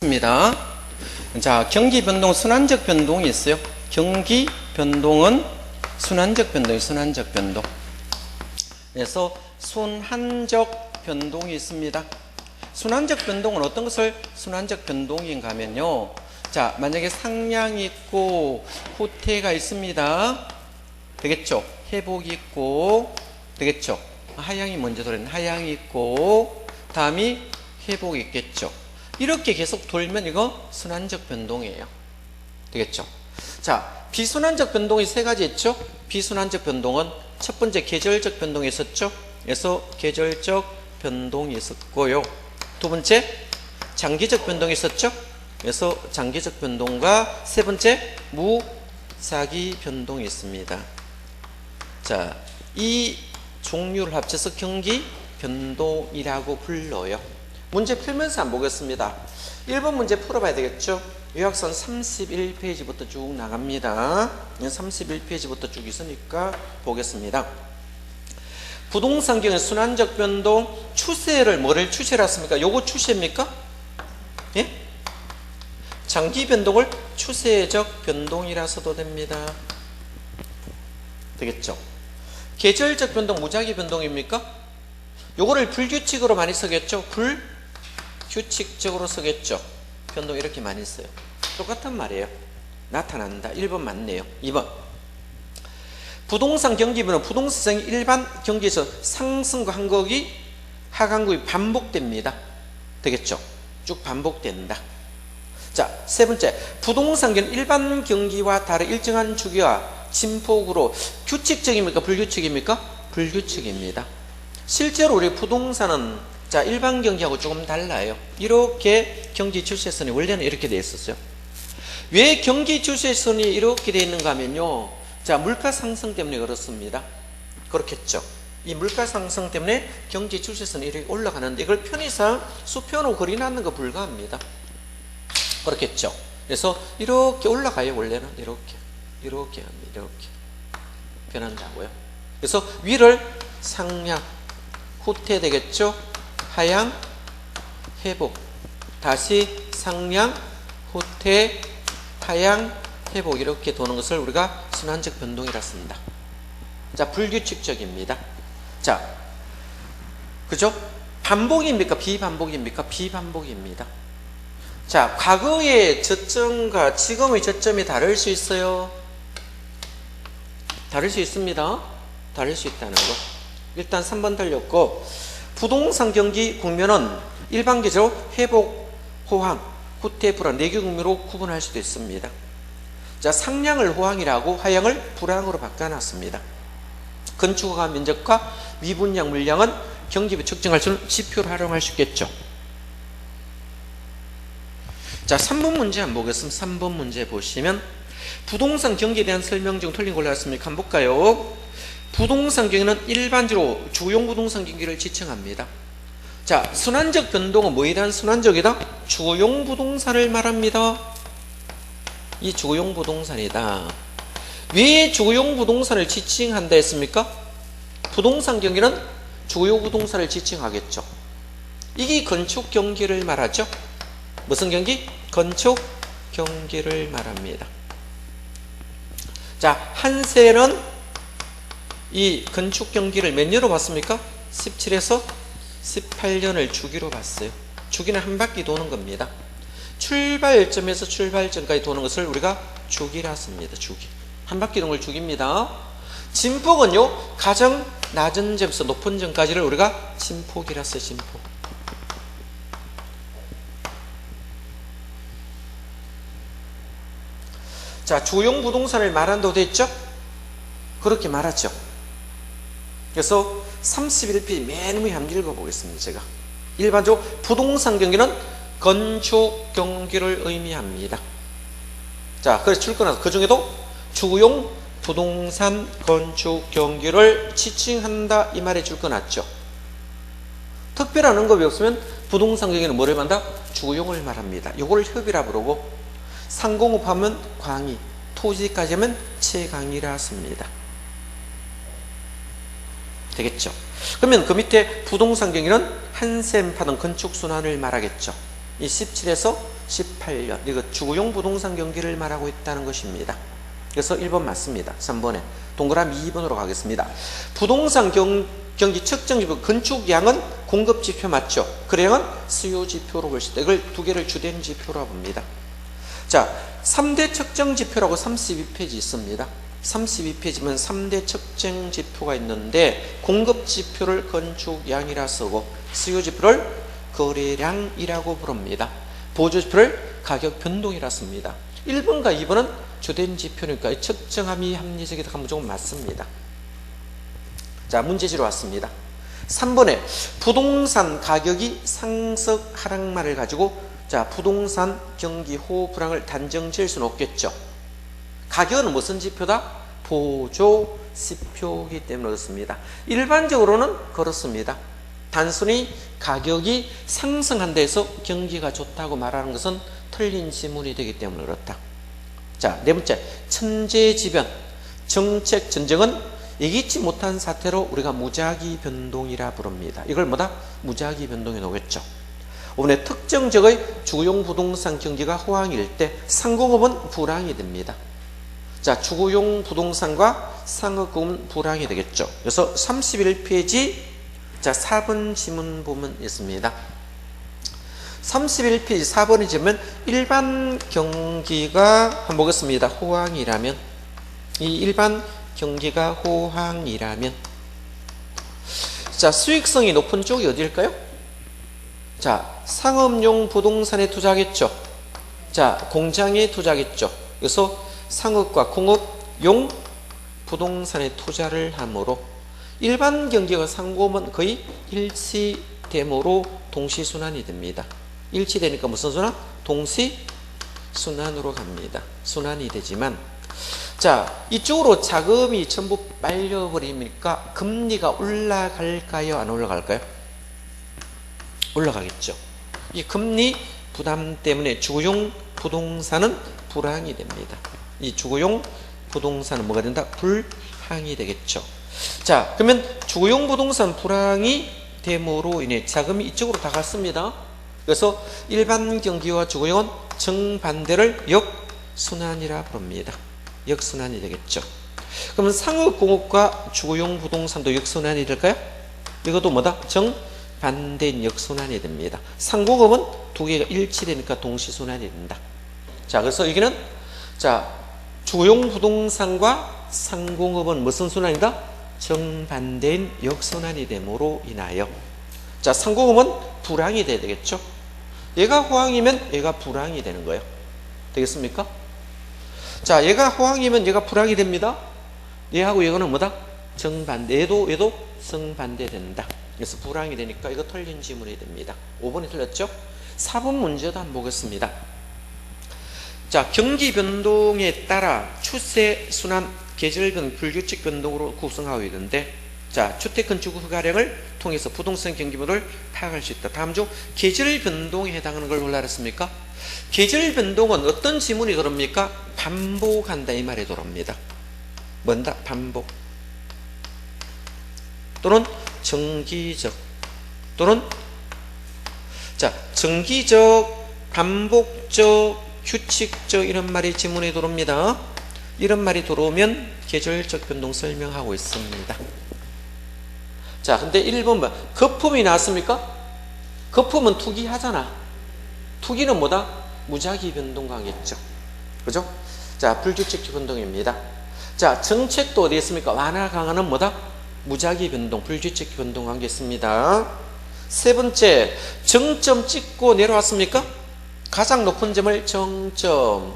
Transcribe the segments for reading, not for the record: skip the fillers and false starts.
입니다. 자, 경기 변동, 순환적 변동이 있어요. 경기 변동은 순환적 변동. 그래서 순환적 변동이 있습니다. 순환적 변동은 어떤 것을 순환적 변동인가 하면요. 자, 만약에 상량이 있고 후퇴가 있습니다. 되겠죠? 회복이 있고, 되겠죠? 하향이 먼저 돌았네. 하향이 있고, 다음이 회복이 있겠죠. 이렇게 계속 돌면 이거 순환적 변동이에요. 되겠죠? 자, 비순환적 변동이 세 가지 있죠? 비순환적 변동은 첫 번째 계절적 변동이 있었죠? 그래서 계절적 변동이 있었고요. 두 번째 장기적 변동이 있었죠? 그래서 장기적 변동과 세 번째 무사기 변동이 있습니다. 자, 이 종류를 합쳐서 경기 변동이라고 불러요. 문제 풀면서 한번 보겠습니다. 1번 문제 풀어봐야 되겠죠? 요약선 31페이지부터 쭉 나갑니다. 31페이지부터 쭉 있으니까 보겠습니다. 부동산 경우에 순환적 변동, 추세를 뭐를 추세라 했습니까? 요거 추세입니까? 예? 장기 변동을 추세적 변동이라 써도 됩니다. 되겠죠? 계절적 변동, 무작위 변동입니까? 요거를 불규칙으로 많이 쓰겠죠? 불규칙적으로 쓰겠죠? 변동 이렇게 많이 써요. 똑같은 말이에요. 나타난다. 1번 맞네요. 2번. 부동산 경기변은 부동산이 일반 경기에서 상승과 하강이 하강국이 반복됩니다. 되겠죠? 쭉 반복된다. 자, 세 번째. 부동산 경기는 일반 경기와 다른 일정한 주기와 진폭으로 규칙적입니까? 불규칙입니까? 불규칙입니다. 실제로 우리 부동산은 자, 일반 경기하고 조금 달라요. 이렇게 경기 추세선이 원래는 이렇게 되어 있었어요. 왜 경기 추세선이 이렇게 되어 있는가 하면요. 자, 물가 상승 때문에 그렇습니다. 그렇겠죠. 이 물가 상승 때문에 경기 추세선이 이렇게 올라가는데 이걸 편의상 수평으로 그려놨는 거 불가합니다. 그렇겠죠. 그래서 이렇게 올라가요. 원래는 이렇게 변한다고요. 그래서 위를 상향, 후퇴 되겠죠. 하향, 회복, 다시 상향, 후퇴, 하향, 회복 이렇게 도는 것을 우리가 순환적 변동이라 씁니다. 자, 불규칙적입니다. 자, 그죠? 반복입니까? 비반복입니까? 비반복입니다. 자, 과거의 저점과 지금의 저점이 다를 수 있어요. 다를 수 있습니다. 다를 수 있다는 거. 일단 3번 달렸고, 부동산 경기 국면은 일반 계절로 회복, 호황, 후퇴, 불황 4개 국면으로 구분할 수도 있습니다. 자, 상량을 호황이라고 하향을 불황으로 바꿔놨습니다. 건축허가 면적과 미분양 물량은 경기비 측정할 수 있는 지표를 활용할 수 있겠죠. 자, 3번 문제 한번 보겠습니다. 3번 문제 보시면 부동산 경기에 대한 설명 중 틀린 걸로 했습니까? 한번 볼까요? 부동산 경기는 일반적으로 주용 부동산 경기를 지칭합니다. 자, 순환적 변동은 뭐에 대한 순환적이다? 주용 부동산을 말합니다. 이 주용 부동산이다. 왜 주용 부동산을 지칭한다 했습니까? 부동산 경기는 주요 부동산을 지칭하겠죠. 이게 건축 경기를 말하죠. 무슨 경기? 건축 경기를 말합니다. 자, 한세는 이 건축 경기를 몇 년으로 봤습니까? 17에서 18년을 주기로 봤어요. 주기는 한 바퀴 도는 겁니다. 출발점에서 출발점까지 도는 것을 우리가 주기라 씁니다. 주기. 한 바퀴 도는 걸 주기입니다. 진폭은요, 가장 낮은 점에서 높은 점까지를 우리가 진폭이라 써요. 진폭. 자, 주용 부동산을 말한다고 되어 있죠? 그렇게 말하죠. 그래서 31페이지 맨 위에 한번 읽어보겠습니다. 제가 일반적으로 부동산 경기는 건축 경기를 의미합니다. 자, 그래서 출근해서 그 중에도 주용 부동산 건축 경기를 지칭한다 이 말에 출근했죠. 특별한 언급이 없으면 부동산 경기는 뭐를 말한다? 주용을 말합니다. 이걸 협의라 부르고 상공업하면 광의, 토지까지 하면 채광이라 씁니다. 되겠죠? 그러면 그 밑에 부동산 경기는 한샘 파동 건축 순환을 말하겠죠. 이 17에서 18년. 이거 주거용 부동산 경기를 말하고 있다는 것입니다. 그래서 1번 맞습니다. 3번에. 동그라미 2번으로 가겠습니다. 부동산 경기 측정지표 건축량은 공급지표 맞죠? 거래량은 수요지표로 볼 수 있다. 이걸 두 개를 주된 지표라고 봅니다. 자, 3대 측정지표라고 32페이지 있습니다. 32페이지면 3대 측정지표가 있는데 공급지표를 건축량이라 쓰고 수요지표를 거래량이라고 부릅니다. 보조지표를 가격 변동이라 씁니다. 1번과 2번은 주된 지표니까 측정함이 합리적이다 하면 무조건 맞습니다. 자, 문제지로 왔습니다. 3번에 부동산 가격이 상승 하락만을 가지고 자, 부동산 경기 호우 불황을 단정 지을 수는 없겠죠. 가격은 무슨 지표다? 보조 지표이기 때문에 그렇습니다. 일반적으로는 그렇습니다. 단순히 가격이 상승한다 해서 경기가 좋다고 말하는 것은 틀린 지문이 되기 때문에 그렇다. 자, 네 번째, 천재지변, 정책 전쟁은 예기치 못한 사태로 우리가 무작위 변동이라 부릅니다. 이걸 뭐다? 무작위 변동이 나오겠죠. 5번에 특정 지역의 주거용 부동산 경기가 호황일 때 상공업은 불황이 됩니다. 자, 주거용 부동산과 상업금은 불황이 되겠죠. 그래서 31페이지 자 4번 지문 보면 있습니다. 31페이지 4번에 지면 일반 경기가 한번 보겠습니다. 호황이라면 이 일반 경기가 호황이라면 자 수익성이 높은 쪽이 어디일까요? 자 상업용 부동산에 투자하겠죠. 자 공장에 투자하겠죠. 그래서 상업과 공업용 부동산에 투자를 하므로 일반 경기가 상공업은 거의 일치되므로 동시순환이 됩니다. 일치되니까 무슨 순환? 동시순환으로 갑니다. 순환이 되지만 자 이쪽으로 자금이 전부 빨려버리니까 금리가 올라갈까요? 안 올라갈까요? 올라가겠죠. 이 금리 부담 때문에 주거용 부동산은 불황이 됩니다. 이 주거용 부동산은 뭐가 된다? 불황이 되겠죠. 자 그러면 주거용 부동산 불황이 됨으로 인해 자금이 이쪽으로 다 갔습니다. 그래서 일반 경기와 주거용은 정반대를 역순환이라 부릅니다. 역순환이 되겠죠. 그러면 상업공업과 주거용 부동산도 역순환이 될까요? 이것도 뭐다? 정반대인 역순환이 됩니다. 상공업은 두 개가 일치되니까 동시순환이 된다. 자 그래서 여기는 자 주거용 부동산과 상공업은 무슨 순환이다? 정반대인 역순환이 됨으로 인하여 자 상공업은 불황이 돼야 되겠죠. 얘가 호황이면 얘가 불황이 되는 거예요. 되겠습니까? 자 얘가 호황이면 얘가 불황이 됩니다. 얘하고 이거는 뭐다? 정반대. 얘도 정반대 된다. 그래서 불황이 되니까 이거 틀린 지문이 됩니다. 5번이 틀렸죠? 4번 문제도 한번 보겠습니다. 자 경기 변동에 따라 추세, 순환, 계절변, 불규칙 변동으로 구성하고 있는데 자 주택 건축 허가량을 통해서 부동산 경기분을 파악할 수 있다. 다음 중 계절 변동에 해당하는 걸 골라냈습니까? 계절 변동은 어떤 지문이 들어옵니까? 반복한다 이 말이 들어옵니다. 뭔다? 반복 또는 정기적 또는 자 정기적, 반복적, 규칙적 이런 말이 지문에 들어옵니다. 이런 말이 들어오면 계절적 변동 설명하고 있습니다. 자 근데 1번 봐. 거품이 나왔습니까? 거품은 투기하잖아. 투기는 뭐다? 무작위 변동 강했죠. 그죠? 자 불규칙 변동입니다. 자 정책도 어디 있습니까? 완화 강화는 뭐다? 무작위 변동, 불규칙 변동 관계있습니다. 세 번째, 정점 찍고 내려왔습니까? 가장 높은 점을 정점,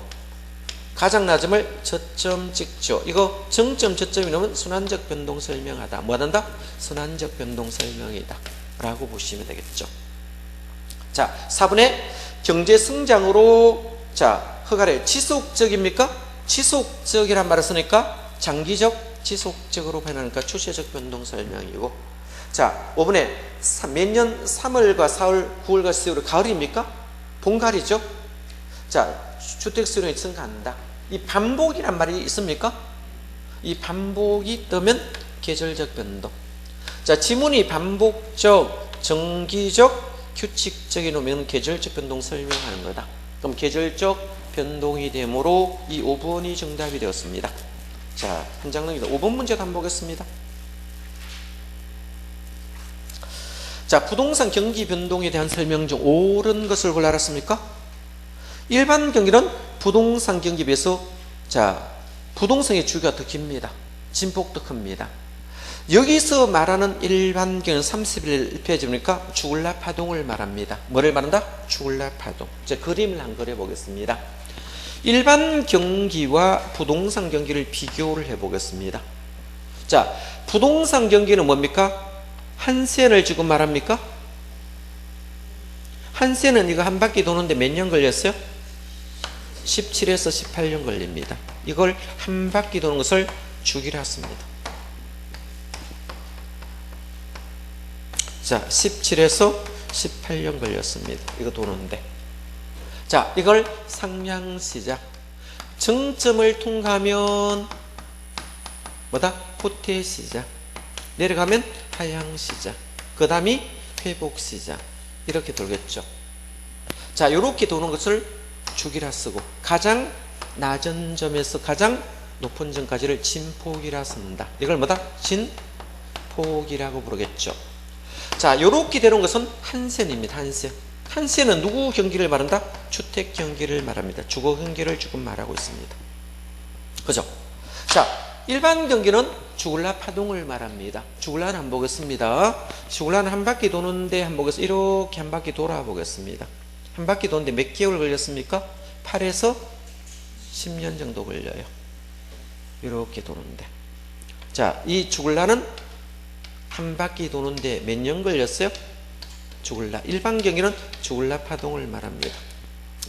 가장 낮은 점을 저점 찍죠. 이거 정점, 저점이 넘으면 순환적 변동 설명하다. 뭐 한다? 순환적 변동 설명이다. 라고 보시면 되겠죠. 자, 4번에 경제 성장으로 자, 허가를 지속적입니까? 지속적이란 말을 쓰니까 장기적, 지속적으로 변하니까 추세적 변동 설명이고 자 5번에 매년 3월과 4월 9월과 10월 가을입니까? 봄가을이죠. 자 주택 수요량이 증가한다. 이 반복이란 말이 있습니까? 이 반복이 뜨면 계절적 변동. 자 지문이 반복적, 정기적, 규칙적이 놓으면 계절적 변동 설명하는 거다. 그럼 계절적 변동이 되므로 이 5번이 정답이 되었습니다. 자, 한 장 넘깁니다. 5번 문제도 한번 보겠습니다. 자, 부동산 경기 변동에 대한 설명 중 옳은 것을 골라 알았습니까? 일반 경기는 부동산 경기에 비해서 자, 부동산의 주기가 더 깁니다. 진폭도 큽니다. 여기서 말하는 일반 경기는 31페이지 보니까 주글라 파동을 말합니다. 뭐를 말한다? 주글라 파동. 자, 그림을 한번 그려보겠습니다. 일반 경기와 부동산 경기를 비교를 해보겠습니다. 자, 부동산 경기는 뭡니까? 한 세를 지금 말합니까? 한 세는 이거 한 바퀴 도는데 몇 년 걸렸어요? 17에서 18년 걸립니다. 이걸 한 바퀴 도는 것을 주기라 했습니다. 자, 17에서 18년 걸렸습니다. 이거 도는데. 자, 이걸 상향시작. 정점을 통과하면 뭐다? 후퇴시작. 내려가면 하향시작. 그 다음이 회복시작. 이렇게 돌겠죠. 자, 이렇게 도는 것을 주기라 쓰고, 가장 낮은 점에서 가장 높은 점까지를 진폭이라 씁니다. 이걸 뭐다? 진폭이라고 부르겠죠. 자, 이렇게 되는 것은 한센입니다. 한센. 한센은 누구 경기를 말한다? 주택 경기를 말합니다. 주거 경기를 지금 말하고 있습니다. 그죠? 자, 일반 경기는 주글라 파동을 말합니다. 주글라는 한번 보겠습니다. 주글라는 한 바퀴 도는데 한번 보겠습니다. 이렇게 한 바퀴 돌아보겠습니다. 한 바퀴 도는데 몇 개월 걸렸습니까? 8에서 10년 정도 걸려요. 이렇게 도는데. 자, 이 주글라는 한 바퀴 도는데 몇 년 걸렸어요? 주글라. 일반 경기는 주글라 파동을 말합니다.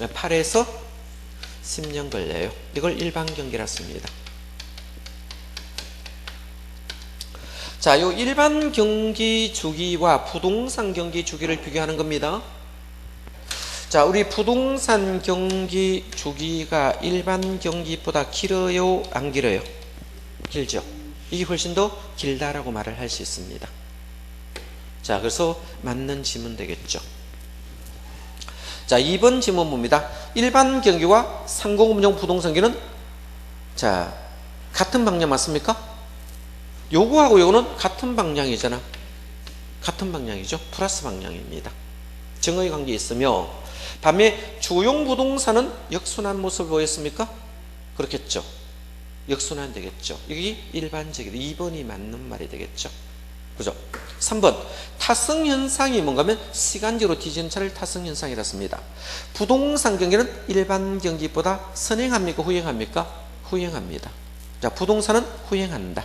8에서 10년 걸려요. 이걸 일반 경기라 씁니다. 자, 요 일반 경기 주기와 부동산 경기 주기를 비교하는 겁니다. 자, 우리 부동산 경기 주기가 일반 경기보다 길어요? 안 길어요? 길죠. 이게 훨씬 더 길다라고 말을 할 수 있습니다. 자, 그래서 맞는 지문 되겠죠. 자, 2번 지문 봅니다. 일반 경기와 상공금융 부동산기는 자, 같은 방향 맞습니까? 요거하고 요거는 같은 방향이잖아. 같은 방향이죠. 플러스 방향입니다. 정의 관계 있으며, 반면에 주용 부동산은 역순환 모습을 보였습니까? 그렇겠죠. 역순환 되겠죠. 이게 일반적이다. 2번이 맞는 말이 되겠죠. 그죠? 3번 타성 현상이 뭔가 하면 시간적으로 뒤지는 차를 타성 현상이라 씁니다. 부동산 경기는 일반 경기보다 선행합니까? 후행합니까? 후행합니다. 자, 부동산은 후행한다.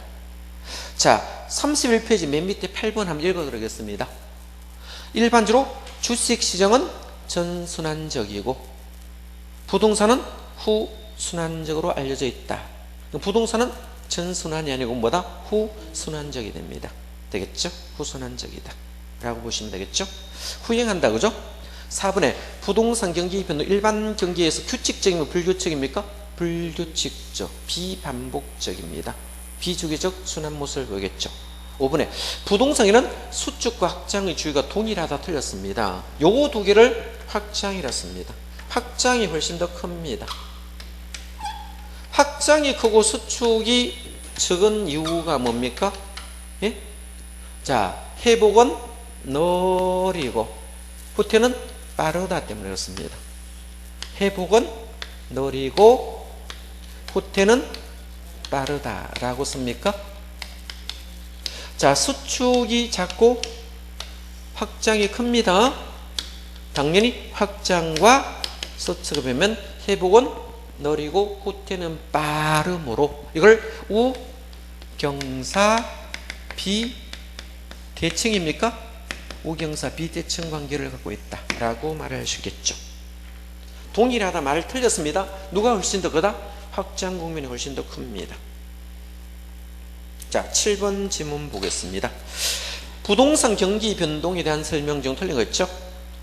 자, 31페이지 맨 밑에 8번 한번 읽어드리겠습니다. 일반적으로 주식시장은 전순환적이고 부동산은 후순환적으로 알려져 있다. 부동산은 전순환이 아니고 뭐다? 후순환적이 됩니다. 되겠죠? 후순환적이다 라고 보시면 되겠죠? 후행한다. 그죠? 4번에 부동산 경기 변동 일반 경기에서 규칙적이면 불규칙입니까? 불규칙적, 비반복적입니다. 비주기적 순환 모습을 보이겠죠. 5번에 부동산에는 수축과 확장의 주의가 동일하다 틀렸습니다. 요거 두 개를 확장이라 씁니다. 확장이 훨씬 더 큽니다. 확장이 크고 수축이 적은 이유가 뭡니까? 예? 자, 회복은 느리고 후퇴는 빠르다 때문에 그렇습니다. 회복은 느리고 후퇴는 빠르다라고 씁니까? 자, 수축이 작고 확장이 큽니다. 당연히 확장과 수축을 보면 회복은 느리고 후퇴는 빠름으로 이걸 우경사 비대칭입니까? 우경사 비대칭 관계를 갖고 있다라고 말할 수 있겠죠. 동일하다 말을 틀렸습니다. 누가 훨씬 더 크다? 확장 국면이 훨씬 더 큽니다. 자, 7번 지문 보겠습니다. 부동산 경기 변동에 대한 설명 중 틀린 거 있죠?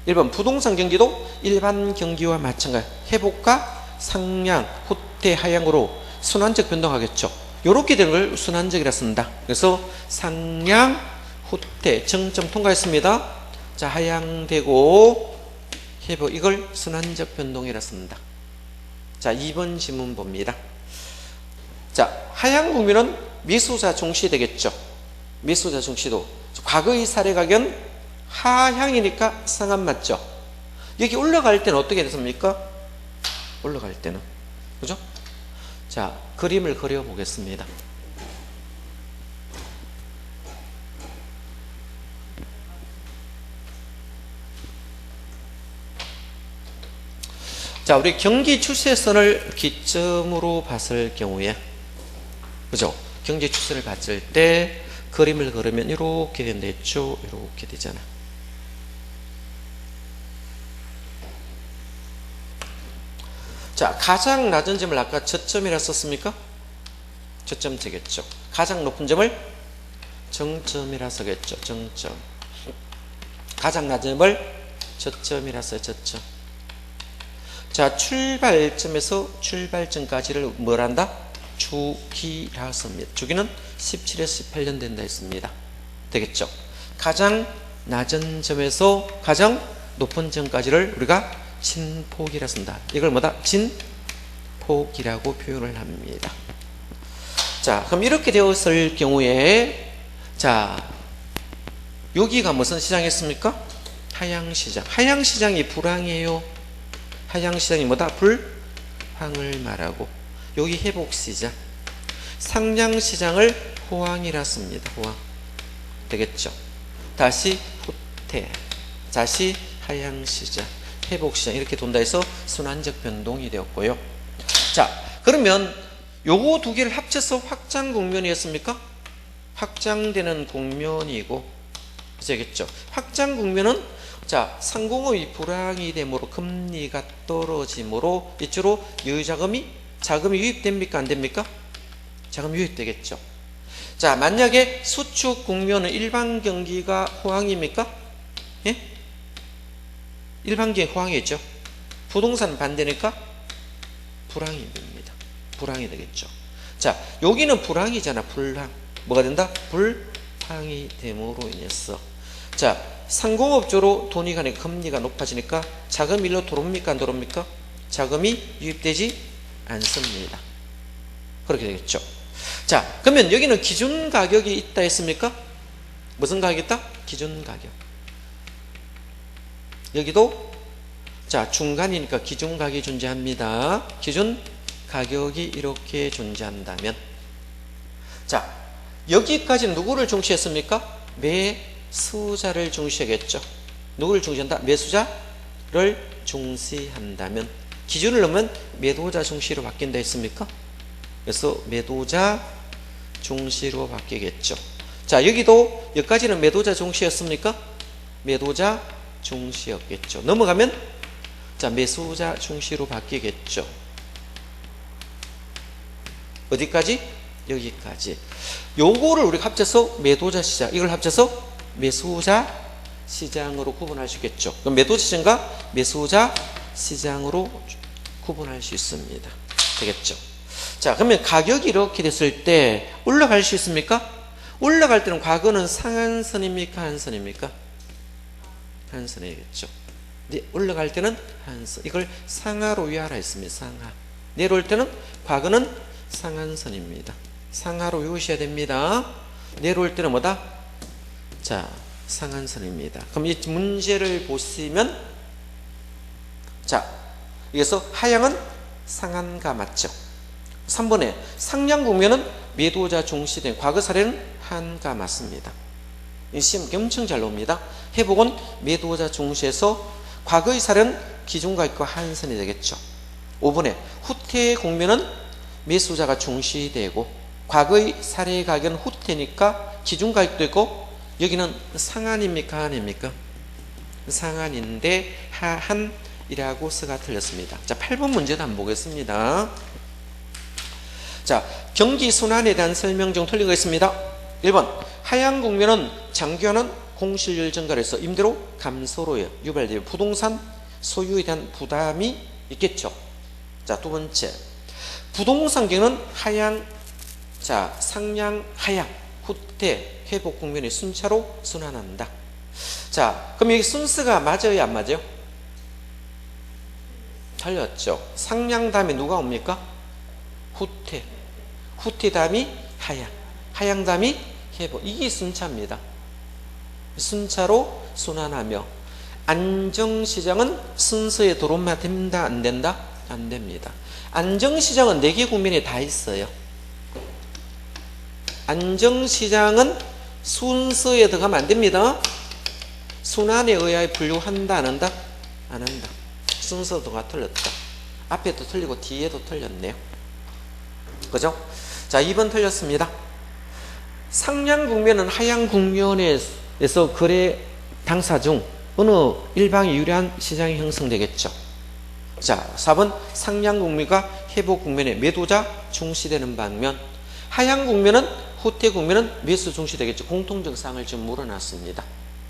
1번 부동산 경기도 일반 경기와 마찬가지 회복과 상향, 후퇴, 하향으로 순환적 변동하겠죠. 이렇게 되는 걸 순환적이라 쓴다. 그래서 상향, 후퇴, 정점 통과했습니다. 자, 하향되고 회복, 이걸 순환적 변동이라 씁니다. 자, 2번 지문 봅니다. 자, 하향 국면은 매수자 종시 되겠죠. 매수자 종시도 과거의 사례 가격은 하향이니까 상한 맞죠. 여기 올라갈 때는 어떻게 됐습니까? 올라갈 때는, 그죠? 자, 그림을 그려 보겠습니다. 자, 우리 경기 추세선을 기점으로 봤을 경우에, 그죠? 경기 추세를 봤을 때 그림을 그리면 이렇게 된다 했죠? 이렇게 되잖아. 자, 가장 낮은 점을 아까 저점이라 썼습니까? 저점 되겠죠. 가장 높은 점을 정점이라 쓰겠죠. 정점. 가장 낮은 점을 저점이라 써요. 저점. 자, 출발점에서 출발점까지를 뭘 한다? 주기라 씁니다. 주기는 17에서 18년 된다 했습니다. 되겠죠? 가장 낮은 점에서 가장 높은 점까지를 우리가 진폭이라 쓴다. 이걸 뭐다? 진폭이라고 표현을 합니다. 자, 그럼 이렇게 되었을 경우에, 자, 여기가 무슨 시장이었습니까? 하향시장. 하향시장이 불황이에요. 하향시장이 뭐다? 불황을 말하고, 여기 회복시장. 상향시장을 호황이라 씁니다. 호황. 되겠죠? 다시 후퇴. 다시 하향시장. 회복시장. 이렇게 돈다 해서 순환적 변동이 되었고요. 자, 그러면 요거 두 개를 합쳐서 확장 국면이었습니까? 확장되는 국면이고, 되겠죠? 확장 국면은, 자, 상공의 불황이 되므로 금리가 떨어지므로 이쪽으로 자금이 유입됩니까? 안 됩니까? 자금이 유입되겠죠. 자, 만약에 수축 국면은 일반 경기가 호황입니까? 예? 일반 경기 호황이겠죠. 부동산 반대니까 불황이 됩니다. 불황이 되겠죠. 자, 여기는 불황이잖아. 불황. 뭐가 된다? 불황이 됨으로 인해서, 자, 상공업조로 돈이 가니까 금리가 높아지니까 자금이 일로 들어옵니까? 안 들어옵니까? 자금이 유입되지 않습니다. 그렇게 되겠죠. 자, 그러면 여기는 기준 가격이 있다 했습니까? 무슨 가격이 있다? 기준 가격. 여기도, 자, 중간이니까 기준 가격이 존재합니다. 기준 가격이 이렇게 존재한다면, 자, 여기까지는 누구를 중시했습니까? 매수자를 중시하겠죠. 누구를 중시한다? 매수자를 중시한다면, 기준을 넣으면 매도자 중시로 바뀐다 했습니까? 그래서 매도자 중시로 바뀌겠죠. 자, 여기까지는 매도자 중시였습니까? 매도자 중시였겠죠. 넘어가면, 자, 매수자 중시로 바뀌겠죠. 어디까지? 여기까지. 요거를 우리가 합쳐서 매도자 시장, 이걸 합쳐서 매수자 시장으로 구분할 수 있겠죠. 그럼 매도자 시장과 매수자 시장으로 구분할 수 있습니다. 되겠죠. 자, 그러면 가격이 이렇게 됐을 때 올라갈 수 있습니까? 올라갈 때는 과거는 상한선입니까? 하한선입니까? 하한선이겠죠. 네, 올라갈 때는 하한선. 이걸 상하로 위하라 했습니다. 상하. 내려올 때는 과거는 상한선입니다. 상하로 외우셔야 됩니다. 내려올 때는 뭐다? 자, 상한선입니다. 그럼 이 문제를 보시면, 자, 여기서 하향은 상한가 맞죠? 3번에 상향 국면은 매도자 중시된 과거 사례는 한가 맞습니다. 이 시험 엄청 잘 나옵니다. 회복은 매도자 중시해서 과거의 사례는 기준가격과 한선이 되겠죠. 5번에 후퇴 국면은 매수자가 중시되고 과거의 사례 가격은 후퇴니까 기준가격도 있고, 여기는 상한입니까? 하한입니까? 상한인데 하한이라고 쓰가 틀렸습니다. 자, 8번 문제도 한번 보겠습니다. 자, 경기 순환에 대한 설명 중 틀린 거 있습니다. 1번 하향 국면은 장기화는 공실률 증가로 해서 임대료 감소로 유발되어 부동산 소유에 대한 부담이 있겠죠. 자, 두 번째 부동산 경우는 하향, 자, 상향, 하향, 후퇴, 회복 국면이 순차로 순환한다. 자, 그럼 여기 순서가 맞아요? 안 맞아요? 틀렸죠. 상량 다음에 누가 옵니까? 후퇴. 후퇴 다음이 하향. 하향 다음이 회복. 이게 순차입니다. 순차로 순환하며 안정시장은 순서에 들어오면 된다 안 된다? 안 됩니다. 안정시장은 4개 국면에 다 있어요. 안정시장은 순서에 들어가면 안 됩니다. 순환에 의하여 분류한다 안 한다? 안 한다. 순서도가 틀렸다. 앞에도 틀리고 뒤에도 틀렸네요. 그죠? 자, 2번 틀렸습니다. 상량 국면은 하향 국면에서 거래 당사 중 어느 일방에 유리한 시장이 형성되겠죠. 자, 4번 상량 국면과 회복 국면에 매도자 중시되는 방면, 하향 국면은 후퇴 국면은 매수 중시되겠죠. 공통적 사항을 지금 물어놨습니다.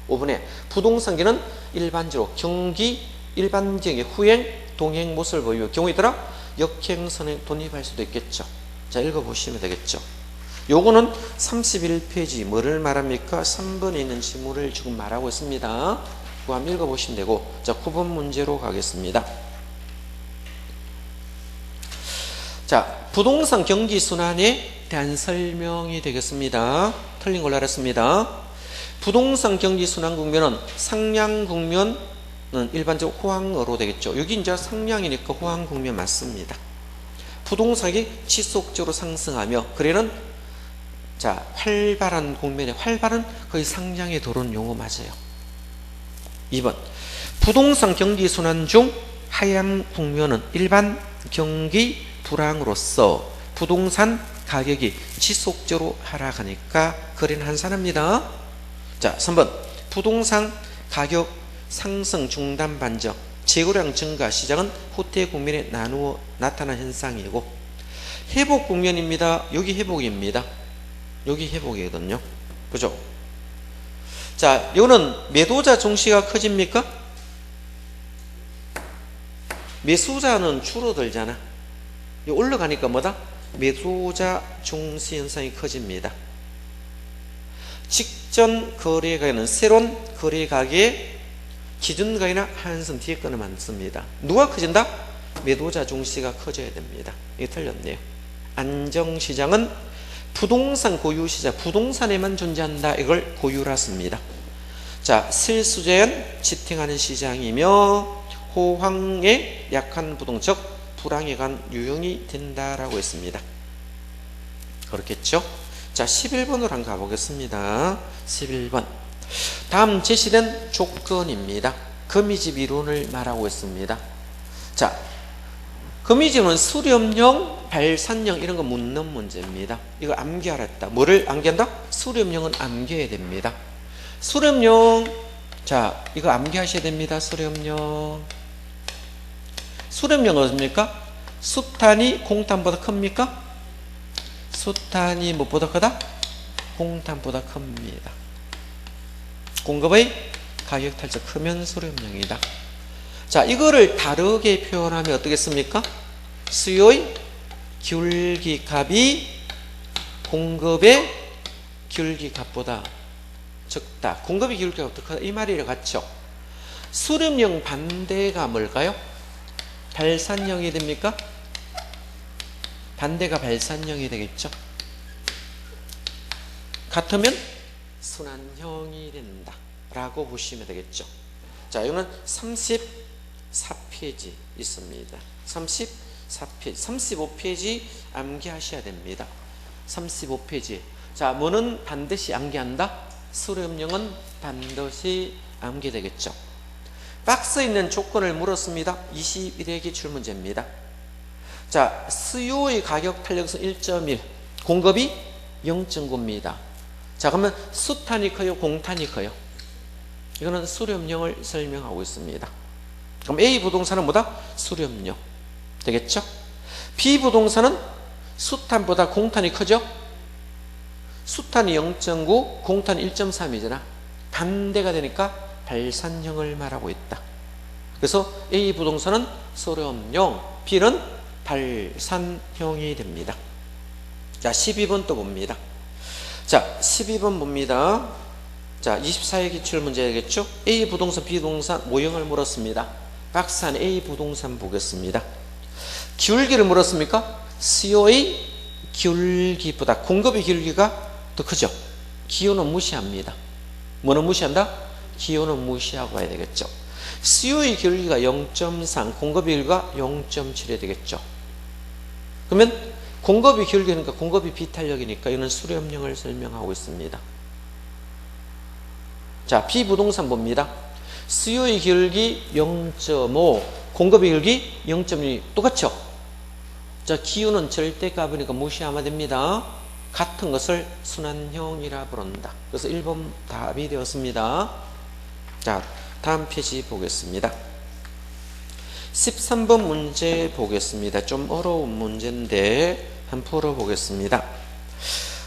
5번에 부동산계는 일반적으로 경기 일반적인 후행 동행 모습을 보이며 경우에 따라 역행선에 돌입할 수도 있겠죠. 자, 읽어보시면 되겠죠. 요거는 31페이지 뭐를 말합니까? 3번에 있는 지문을 지금 말하고 있습니다. 그거 한번 읽어보시면 되고, 자, 9번 문제로 가겠습니다. 자, 부동산 경기 순환에 대한 설명이 되겠습니다. 틀린 걸로 알았습니다. 부동산 경기 순환 국면은 상량 국면은 일반적으로 호황으로 되겠죠. 여기 이제 상량이니까 호황 국면 맞습니다. 부동산이 지속적으로 상승하며 거래는 자, 활발한 국면에, 활발은 거의 상량에 들어온 용어 맞아요. 2번 부동산 경기 순환 중 하향 국면은 일반 경기 불황으로서 부동산 가격이 지속적으로 하락하니까 거래는 한산합니다. 자, 3번 부동산 가격 상승 중단 반전 재고량 증가 시장은 후퇴 국면에 나누어 나타난 현상이고, 회복 국면입니다. 여기 회복입니다. 여기 회복이거든요. 그죠? 자, 이거는 매도자 중시가 커집니까? 매수자는 줄어들잖아. 올라가니까 뭐다? 매도자 중시 현상이 커집니다. 직전 거래가격은 새로운 거래가격의 기준가격이나 하한선 뒤에 거는 많습니다. 누가 커진다? 매도자 중시가 커져야 됩니다. 이게 틀렸네요. 안정시장은 부동산 고유시장, 부동산에만 존재한다. 이걸 고유라 씁니다. 자, 실수재현 지탱하는 시장이며 호황에 약한 부동, 즉 불황에 간 유형이 된다라고 했습니다. 그렇겠죠? 자, 11번으로 한번 가보겠습니다. 11번. 다음 제시된 조건입니다. 거미집 이론을 말하고 있습니다. 자, 거미집은 수렴령, 발산령 이런 거 묻는 문제입니다. 이거 암기하랬다. 뭐를 암기한다? 수렴령은 암기해야 됩니다. 수렴령, 자, 이거 암기하셔야 됩니다. 수렴령. 수렴령은 어떻습니까? 수탄이 공탄보다 큽니까? 수탄이 무엇보다 크다? 공탄보다 큽니다. 공급의 가격 탈자 크면 수렴령이다. 자, 이거를 다르게 표현하면 어떻겠습니까? 수요의 기울기값이 공급의 기울기값보다 적다. 공급의 기울기값보다 크다. 이 말이랑 같죠? 수렴령 반대가 뭘까요? 발산형이 됩니까? 반대가 발산형이 되겠죠? 같으면 순환형이 된다 라고 보시면 되겠죠. 자, 이거는 34페이지 있습니다. 34페이지, 35페이지 암기하셔야 됩니다. 35페이지. 자, 뭐는 반드시 암기한다? 수렴령은 반드시 암기되겠죠. 박스에 있는 조건을 물었습니다. 21회 기출문제입니다. 자, 수요의 가격 탄력성 1.1, 공급이 0.9입니다. 자, 그러면 수탄이 커요? 공탄이 커요? 이거는 수렴령을 설명하고 있습니다. 그럼 A 부동산은 뭐다? 수렴령. 되겠죠? B 부동산은 수탄보다 공탄이 크죠? 수탄이 0.9, 공탄이 1.3이잖아. 반대가 되니까 발산형을 말하고 있다. 그래서 A 부동산은 수렴령, B는 발산형이 됩니다. 자, 12번 또 봅니다. 자, 12번 봅니다. 자, 24회 기출문제 되겠죠? A 부동산, B 부동산 모형을 물었습니다. 박스 안에 A 부동산 보겠습니다. 기울기를 물었습니까? 수요의 기울기보다 공급의 기울기가 더 크죠. 기호는 무시합니다. 뭐는 무시한다? 기호는 무시하고 해야 되겠죠. 수요의 기울기가 0.3, 공급의 기울기가 0.7이 되겠죠. 그러면 공급의 기울기니까 공급이 비탄력이니까 이는 수렴령을 설명하고 있습니다. 자, B부동산 봅니다. 수요의 기울기 0.5, 공급의 기울기 0.2 똑같죠? 자, 기호는 절대값이니까 무시하면 됩니다. 같은 것을 순환형이라 부른다. 그래서 1번 답이 되었습니다. 자, 다음 페이지 보겠습니다. 13번 문제 보겠습니다. 좀 어려운 문제인데 한번 풀어보겠습니다.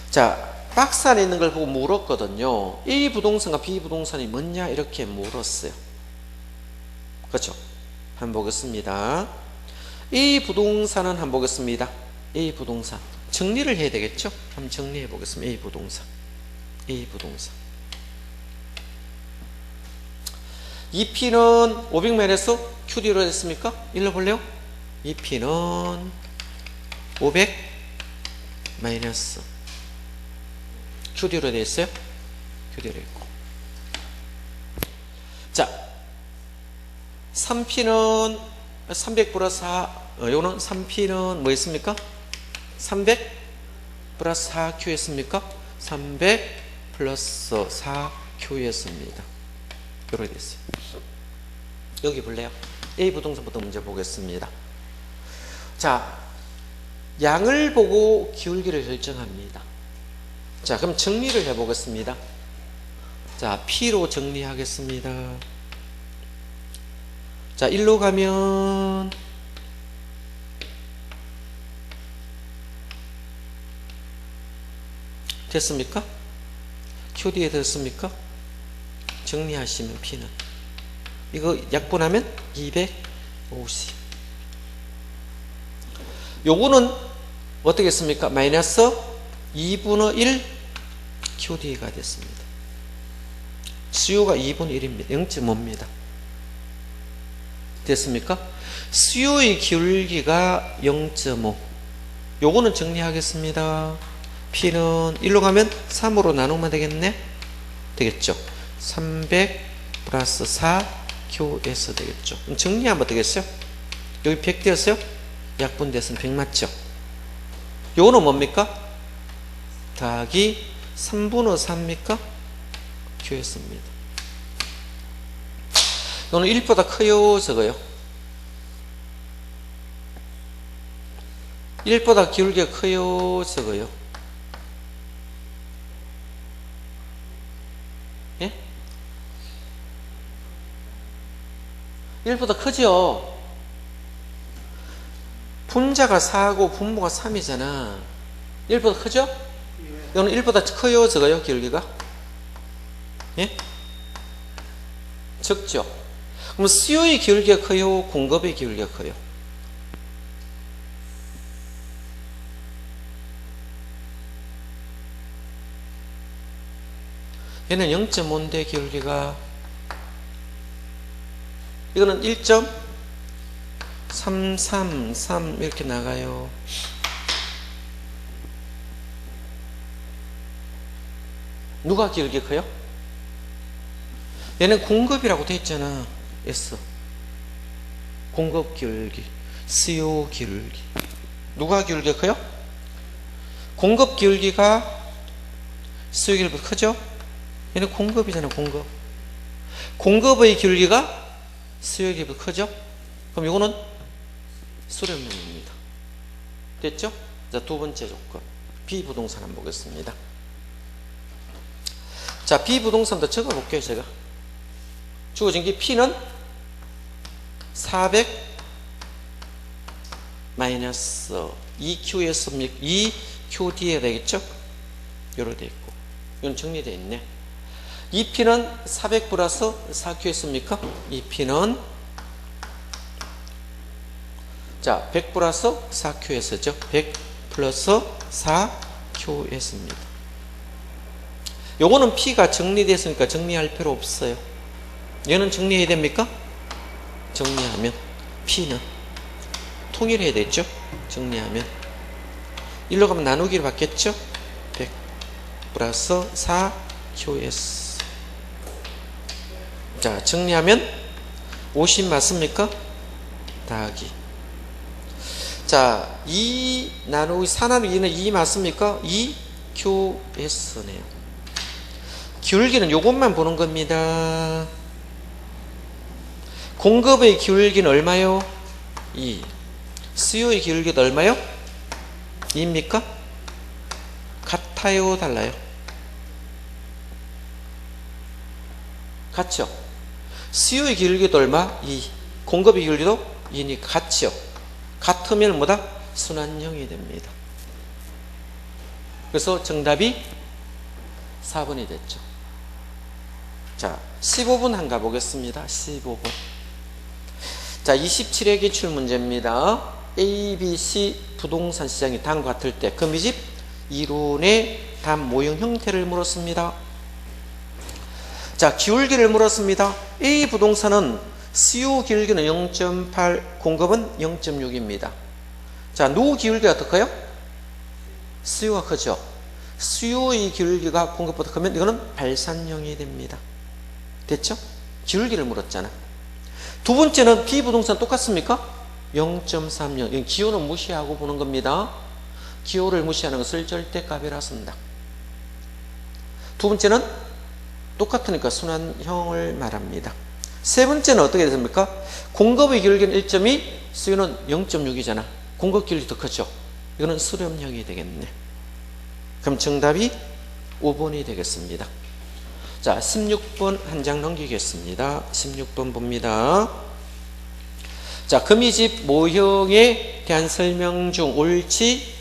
자, 박스 안에 있는 걸 보고 물었거든요. A 부동산과 B 부동산이 뭐냐 이렇게 물었어요. 그렇죠? 한번 보겠습니다. A 부동산은 한번 보겠습니다. A 부동산 정리를 해야 되겠죠? 한번 정리해 보겠습니다. A 부동산 EP는 500마이너스 QD로 됐습니까? 일러 볼래요? EP는 500 마이너스 QD로 되어 있어요? QD로 있고. 자, 3P는 300 플러스 4, 요거는 3P는 뭐 했습니까? 300 플러스 4Q였습니까? 300 플러스 4Q였습니다. 요렇게 됐어요. 여기 볼래요? A 부동산부터 문제 보겠습니다. 자, 양을 보고 기울기를 결정합니다. 자, 그럼 정리를 해보겠습니다. 자, P로 정리하겠습니다. 자, 1로 가면 됐습니까? QD에 됐습니까? 정리하시면 P는 이거 약분하면 250. 요거는 어떻게 했습니까? 마이너스 2분의 1 QD가 됐습니다. 수요가 2분의 1입니다. 0.5입니다. 됐습니까? 수요의 기울기가 0.5. 요거는 정리하겠습니다. P는 1로 가면 3으로 나누면 되겠네? 되겠죠? 300 플러스 4QS 되겠죠? 그럼 정리하면 되겠어요? 여기 100 되었어요? 약분됐으면 100 맞죠? 요거는 뭡니까? 더하기 3분의 4입니까? QS입니다. 요거는 1보다 커요? 적어요? 1보다 기울기가 커요? 적어요? 예? 1보다 크죠? 분자가 4고 분모가 3이잖아. 1보다 크죠? 이거는 1보다 커요? 적어요? 기울기가? 예? 적죠? 그럼 수요의 기울기가 커요? 공급의 기울기가 커요? 얘는 0.5인데 기울기가 이거는 1.333 이렇게 나가요. 누가 기울기 커요? 얘는 공급이라고 돼 있잖아. S 공급 기울기, 수요 기울기. 누가 기울기가 커요? 공급 기울기가 수요 기울기가 크죠? 얘는 공급이잖아. 공급의 기울기가 수요 기울기가 크죠? 그럼 이거는 수렴형입니다. 됐죠? 자, 두 번째 조건 B부동산 한번 보겠습니다. 자, B부동산도 적어볼게요. 제가 주어진 게 P는 400 마이너스 2Q였습니까? 2QD에 되겠죠? 요렇게 되어 있고 이건 정리되어 있네. 2P는 400 플러스 4Q였습니까? 2P는 자, 100 플러스 4QS죠? 100 플러스 4QS입니다. 요거는 P가 정리됐으니까 정리할 필요 없어요. 얘는 정리해야 됩니까? 정리하면 P는 통일해야 되죠. 정리하면 1로 가면 나누기로 받겠죠. 100 플러스 4QS. 자, 정리하면 50 맞습니까? 더하기. 자, 2 나누기 4 나누기 2는 2 맞습니까? 2QS네요. 기울기는 요것만 보는 겁니다. 공급의 기울기는 얼마요? 2. 수요의 기울기도 얼마요? 2입니까? 같아요? 달라요? 같죠? 수요의 기울기도 얼마? 2. 공급의 기울기도 2니까 같죠? 같으면 뭐다? 순환형이 됩니다. 그래서 정답이 4번이 됐죠. 자, 15번 한 가보겠습니다. 15번. 자, 27회 기출 문제입니다. A, B, C 부동산 시장이 다음과 같을 때 거미집 이론의 답 모형 형태를 물었습니다. 자, 기울기를 물었습니다. A 부동산은 수요 기울기는 0.8, 공급은 0.6입니다. 자, 누구 기울기가 더 커요? 수요가 크죠. 수요의 기울기가 공급보다 크면 이거는 발산형이 됩니다. 됐죠? 기울기를 물었잖아. 두 번째는 B 부동산 똑같습니까? 0.30. 기호는 무시하고 보는 겁니다. 기호를 무시하는 것을 절대값이라 쓴다. 두 번째는 똑같으니까 순환형을 말합니다. 세 번째는 어떻게 됐습니까? 공급의 기울기는 1.2, 수요는 0.6이잖아. 공급 기울기 더 크죠? 이거는 수렴형이 되겠네. 그럼 정답이 5번이 되겠습니다. 자, 16번 한 장 넘기겠습니다. 16번 봅니다. 자, 거미집 모형에 대한 설명 중 옳지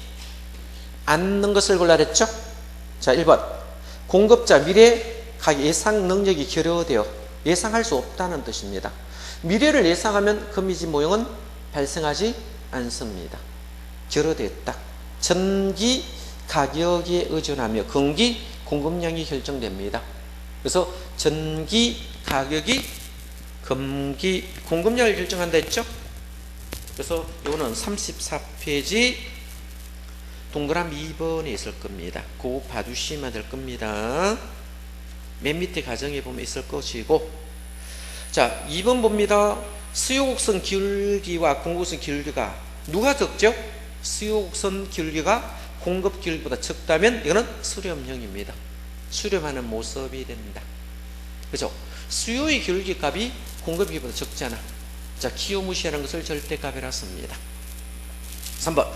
않는 것을 골라 그랬죠? 자, 1번. 공급자 미래 예상 능력이 결여되어 예상할 수 없다는 뜻입니다. 미래를 예상하면 거미집 모형은 발생하지 않습니다. 결여됐다. 전기 가격에 의존하며 금기 공급량이 결정됩니다. 그래서 전기 가격이 금기 공급량을 결정한다 했죠? 그래서 이거는 34페이지 동그라미 2번에 있을 겁니다. 그거 봐주시면 될 겁니다. 맨 밑에 가정에 보면 있을 것이고. 자, 2번 봅니다. 수요곡선 기울기와 공급곡선 기울기가 누가 적죠? 수요곡선 기울기가 공급 기울기보다 적다면 이거는 수렴형입니다. 수렴하는 모습이 된다. 그죠? 수요의 기울기 값이 공급 기울기보다 적잖아. 자, 기호 무시하는 것을 절대값이라 씁니다. 3번.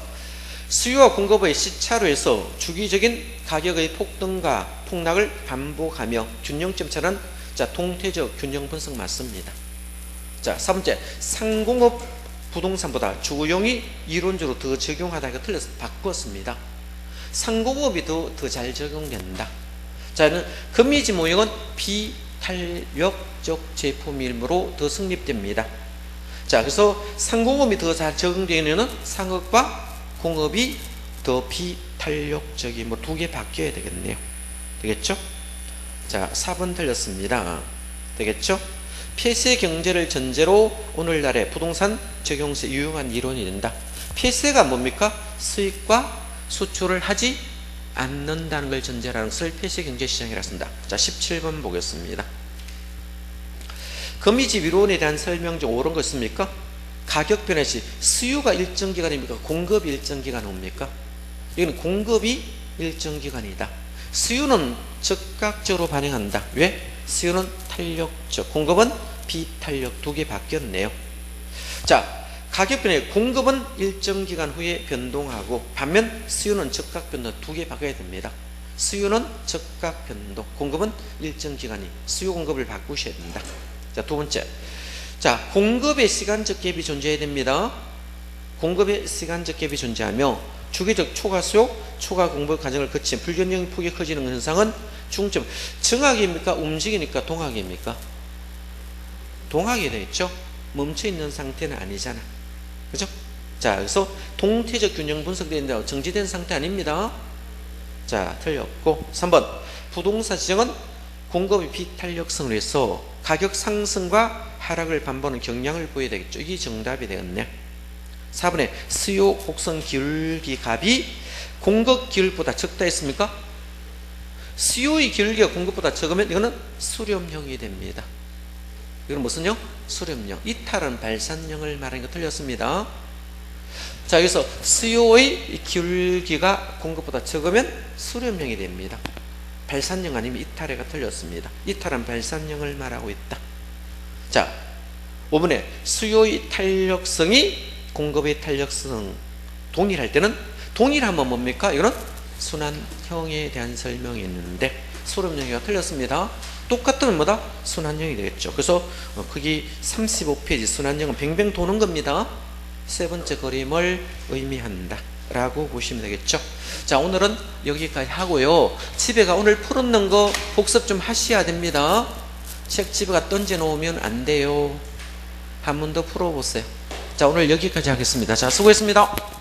수요와 공급의 시차로에서 주기적인 가격의 폭등과 폭락을 반복하며 균형점 차는 자, 동태적 균형 분석 맞습니다. 자, 4번째. 상공업 부동산보다 주거용이 이론적으로 더 적용하다가 틀려서 바꿨습니다. 상공업이 더 잘 적용된다. 자, 거미집 모형은 비탄력적 제품이므로 더 성립됩니다. 자, 그래서 상공업이 더 잘 적용되는 상업과 공업이 더 비탄력적이므로 두 개 바뀌어야 되겠네요. 되겠죠? 자, 4번 틀렸습니다. 되겠죠? 폐쇄 경제를 전제로 오늘날의 부동산 적용세 유용한 이론이 된다. 폐쇄가 뭡니까? 수익과 수출을 하지 않는다는 걸 전제로 하는 것을 폐쇄 경제 시장이라 쓴다. 자, 17번 보겠습니다. 거미집 이론에 대한 설명 중 옳은 거 있습니까? 가격 변화 시 수요가 일정 기간입니까? 공급이 일정 기간 옵니까? 이건 공급이 일정 기간이다. 수요는 즉각적으로 반영한다. 왜? 수요는 탄력적, 공급은 비탄력. 두 개 바뀌었네요. 자, 가격 변화 공급은 일정 기간 후에 변동하고 반면 수요는 즉각 변동. 두 개 바꿔야 됩니다. 수요는 즉각 변동, 공급은 일정 기간이. 수요 공급을 바꾸셔야 된다. 자, 두 번째. 자, 공급의 시간적 갭이 존재해야 됩니다. 공급의 시간적 갭이 존재하며 주기적 초과 수요, 초과 공급 과정을 거친 불균형 폭이 커지는 현상은 중점. 정학입니까? 움직이니까 동학입니까? 동학이 되겠죠? 멈춰있는 상태는 아니잖아. 그죠? 자, 그래서 동태적 균형 분석되는데 정지된 상태 아닙니다. 자, 틀렸고. 3번. 부동산 시장은 공급의 비탄력성으로 해서 가격 상승과 하락을 반복하는 경향을 보여야 되겠죠. 이게 정답이 되겠네. 4번에 수요 곡선 기울기 값이 공급 기울기보다 적다 했습니까? 수요의 기울기가 공급보다 적으면 이거는 수렴형이 됩니다. 이건 무슨 형? 수렴형. 이탈은 발산형을 말하는 거 틀렸습니다. 자, 여기서 수요의 기울기가 공급보다 적으면 수렴형이 됩니다. 발산형 아니면 이탈해가 틀렸습니다. 이탈은 발산형을 말하고 있다. 자, 5번에 수요의 탄력성이 공급의 탄력성 동일할 때는, 동일하면 뭡니까? 이거는 순환형에 대한 설명이 있는데 수렴형이가 틀렸습니다. 똑같으면 뭐다? 순환형이 되겠죠. 그래서 거기 35페이지 순환형은 뱅뱅 도는 겁니다. 세 번째 그림을 의미한다 라고 보시면 되겠죠. 자, 오늘은 여기까지 하고요. 집에 가 오늘 풀었는 거 복습 좀 하셔야 됩니다. 책 집에 가 던져 놓으면 안 돼요. 한 번 더 풀어보세요. 자, 오늘 여기까지 하겠습니다. 자, 수고했습니다.